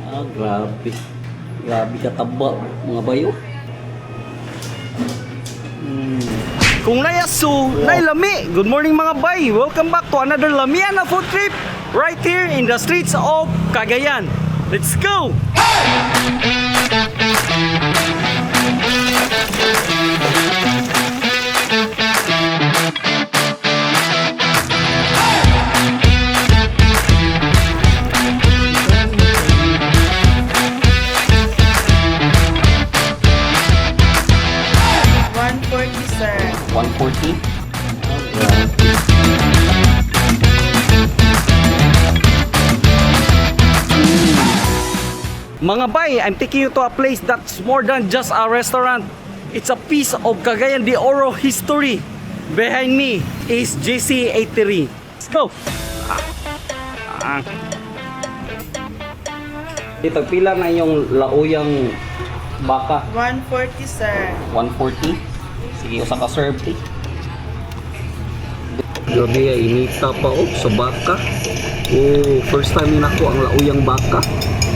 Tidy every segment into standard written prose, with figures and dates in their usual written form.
Grabe. Grabe kataba mga bayo. Kung nayasu, nailami. Good morning mga bay. Welcome back to another Lamiana food trip right here in the streets of Cagayan. Let's go! Sir. 140. Mga bay, I'm taking you to a place that's more than just a restaurant. It's a piece of Cagayan de Oro history. Behind me is JC Eatery. Let's go! Ito, pila na yung lauyang baka? 140, sir. 140. Sige, usa ka serve, eh. Grabe, inita pa sa baka. Oh, first time yun ako ang lauyang baka.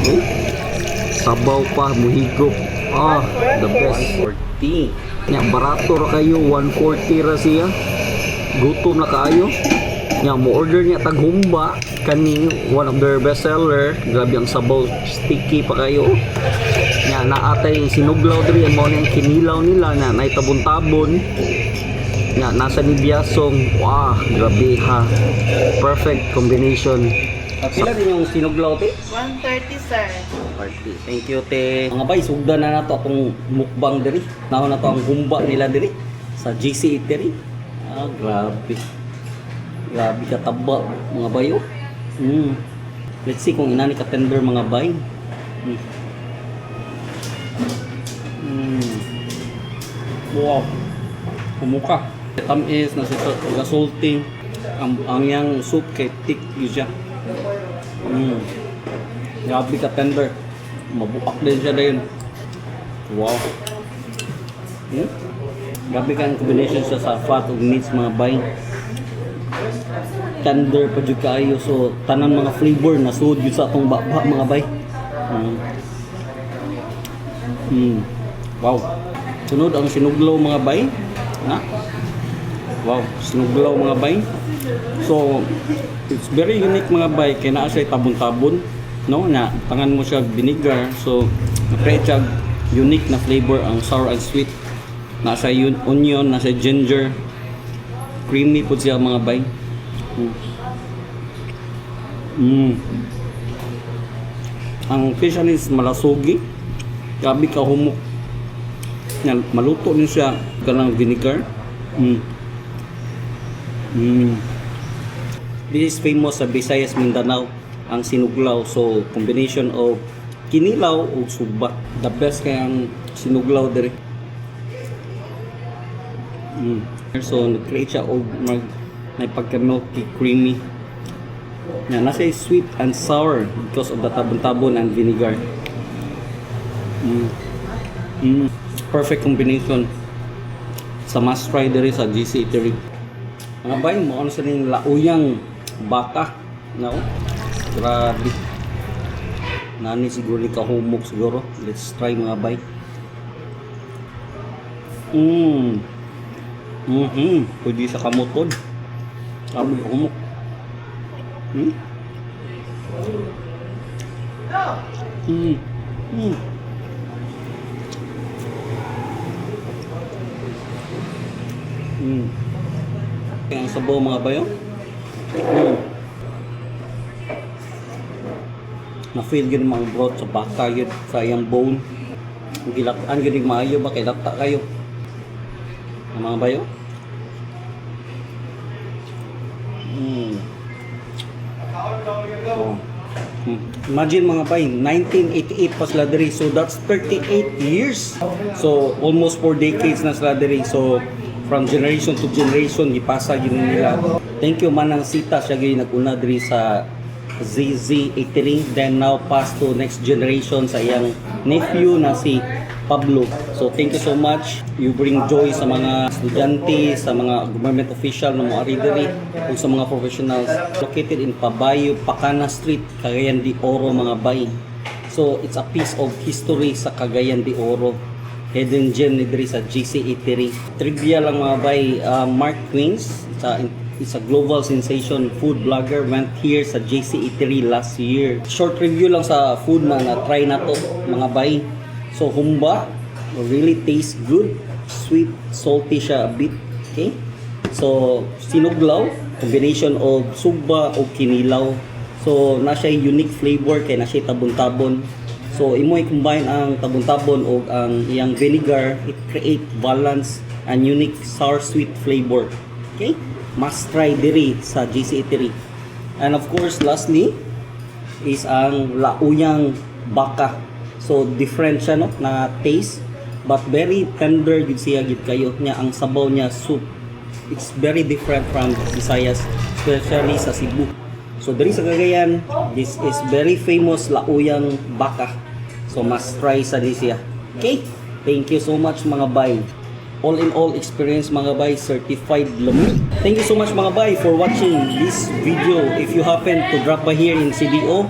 Oh, sabaw pa, muhigop. The best. 140. Nya, barato ra kayo, 140 ra siya. Gutom na kayo. Nya, mo order niya taghumba. Kani, one of their best seller. Grabe ang sabaw, sticky pa kayo. Nya, naatay yung sinuglaw diri, mo yung kinilaw nila na naitabon-tabon. Nya, nasa ni Biasong. Wow, grabe ha. Perfect combination. Pila din yung sinuglaw, te? 130, sir. Party. Thank you, te. Mga bay, sugdan na nato akong mukbang diri. Naho na to ang humba nila diri sa JC Eatery. Grabe. Grabe kataba mga bayo. Let's see kung inani ka tender mga bay. Wow. Kumuka. Tamis na siya salty. Ang yang soup kay thick yun siya. Grabe ka tender. Mabuak din siya din. Wow. Grabe ka ang combination siya sa fat ug meats mga bay. Tender pa jud kaayo, so tanan mga flavor na sud yun sa atong baba mga bay. Wow. Sunod ang sinuglaw mga bay. Wow, sinuglaw mga bay. So it's very unique mga bay, kay naa siya tabon-tabon, no? Na tangan mo siya vinegar, so na-create siya unique na flavor ang sour and sweet. Nasa onion, nasa ginger. Creamy po siya mga bay. Ang fish is malasugi. Grabe ka humok. Maluto din siya kanang vinegar. This is famous sa Visayas, Mindanao, ang sinuglaw. So combination of kinilaw o suba. The best kaya ang sinuglaw diri. So nag-create siya og may pagka-milky, creamy. Nasa sweet and sour because of the tabon-tabon and vinegar. Perfect combination. Sa must try diri sa JC Eatery. Mga bay, mo ano sa ning lauyang baka. No? Grabe. Nani siguro ni kahumok siguro. Let's try mga bay. Pwede sa kamutod. Grabe humok. Ang sabaw mga bayo. Na-feel yun mga broth sa baka yun, sa iyang bone. Ang gilataan yun yung maayo ba, kay lata kayo. Ang mga bayo. Imagine mga bay, 1988 pa sila diri, so that's 38 years. So almost 4 decades na sila diri. So from generation to generation gipasa yun nila. Thank you Manang Sita, siya gyud nag-una diri sa ZZ Eatery, then now pass to next generation sa iyang nephew na si Pablo. So thank you so much. You bring joy sa mga estudyante, sa mga government official na moari diri ug sa mga professionals. Located in Pabayo, Pacana Street, Cagayan de Oro mga bay. So it's a piece of history sa Cagayan de Oro. Hidden gem ni diri sa GC Eatery. Trivia lang mga bay, Mark Queens, it's a global sensation food blogger, went here sa GC Eatery last year. Short review lang sa food na try na to mga bay. So humba, really tastes good. Sweet, salty siya a bit. Okay? So sinuglaw, combination of sugba o kinilaw. So na siya unique flavor kay na siya tabon-tabon. So imo i-combine ang tabon-tabon o ang iyang vinegar, it create balance and unique sour sweet flavor. Okay? Must try diri sa GC Eatery. And of course, lastly is ang lauyang baka. So different siya no na taste but very tender gid siya gid kayo niya ang sabaw niya soup. It's very different from Visayas, especially sa Cebu. So diri sa Cagayan, this is very famous lauyang baka. So must try sa siya. Okay? Thank you so much mga bay. All in all experience mga bay, certified lami. Thank you so much mga bay for watching this video. If you happen to drop by here in CDO,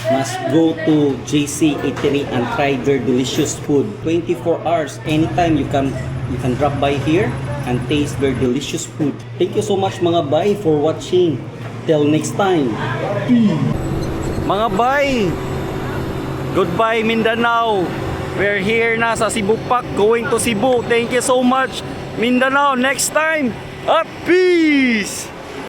must go to GC Eatery and try their delicious food. 24 hours, anytime you can drop by here and taste their delicious food. Thank you so much mga bay for watching. Till next time. Mga bay, goodbye Mindanao. We're here na sa Cebu Pac, going to Cebu. Thank you so much Mindanao. Next time, at peace!